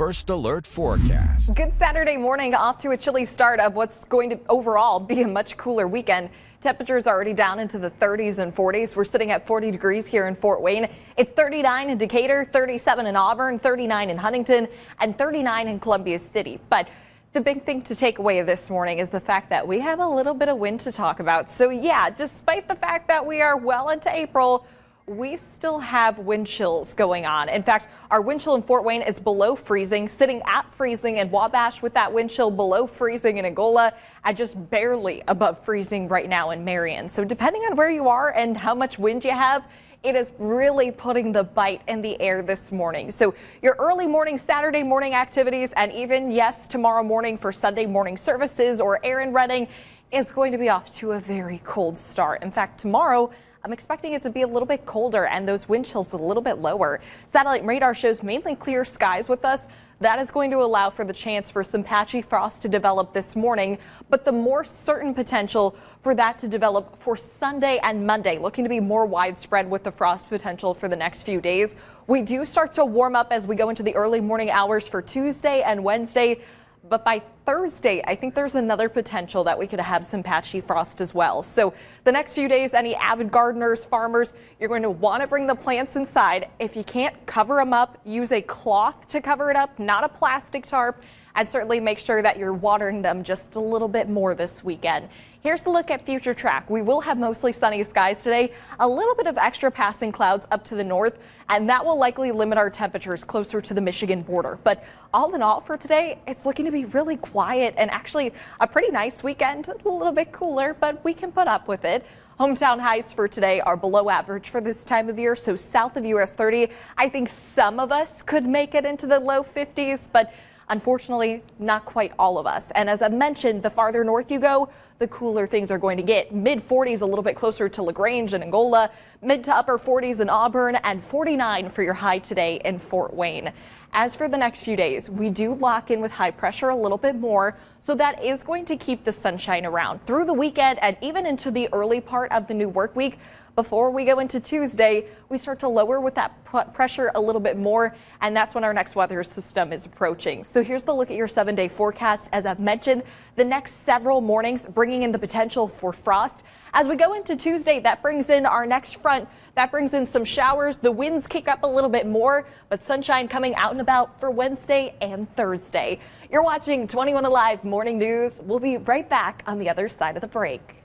First Alert forecast. Good Saturday morning, off to a chilly start of what's going to overall be a much cooler weekend. Temperatures already down into the 30s and 40s. We're sitting at 40 degrees here in Fort Wayne. It's 39 in Decatur, 37 in Auburn, 39 in Huntington, and 39 in Columbia City. But the big thing to take away this morning is the fact that we have a little bit of wind to talk about. So yeah, despite the fact that we are well into April, we still have wind chills going on. In fact, our wind chill in Fort Wayne is below freezing, sitting at freezing in Wabash with that wind chill below freezing in Angola, and just barely above freezing right now in Marion. So depending on where you are and how much wind you have, it is really putting the bite in the air this morning. So your early morning, Saturday morning activities, and even, yes, tomorrow morning for Sunday morning services or errand running is going to be off to a very cold start. In fact, tomorrow, I'm expecting it to be a little bit colder and those wind chills a little bit lower. Satellite radar shows mainly clear skies with us. That is going to allow for the chance for some patchy frost to develop this morning, but the more certain potential for that to develop for Sunday and Monday, looking to be more widespread with the frost potential for the next few days. We do start to warm up as we go into the early morning hours for Tuesday and Wednesday. But by Thursday, I think there's another potential that we could have some patchy frost as well. So the next few days, any avid gardeners, farmers, you're going to want to bring the plants inside. If you can't cover them up, use a cloth to cover it up, not a plastic tarp. And certainly make sure that you're watering them just a little bit more this weekend. Here's a look at future track. We will have mostly sunny skies today, a little bit of extra passing clouds up to the north, and that will likely limit our temperatures closer to the Michigan border. But all in all for today, it's looking to be really quiet and actually a pretty nice weekend, a little bit cooler, but we can put up with it. Hometown highs for today are below average for this time of year, so south of US 30, I think some of us could make it into the low 50s, but unfortunately, not quite all of us. And as I mentioned, the farther north you go, the cooler things are going to get. Mid 40s a little bit closer to LaGrange and Angola, mid to upper 40s in Auburn, and 49 for your high today in Fort Wayne. As for the next few days, we do lock in with high pressure a little bit more, so that is going to keep the sunshine around through the weekend and even into the early part of the new work week. Before we go into Tuesday, we start to lower with that pressure a little bit more, and that's when our next weather system is approaching. So here's the look at your 7-day forecast. As I've mentioned, the next several mornings bringing in the potential for frost. As we go into Tuesday, that brings in our next front. That brings in some showers. The winds kick up a little bit more, but sunshine coming out and about for Wednesday and Thursday. You're watching 21 Alive Morning News. We'll be right back on the other side of the break.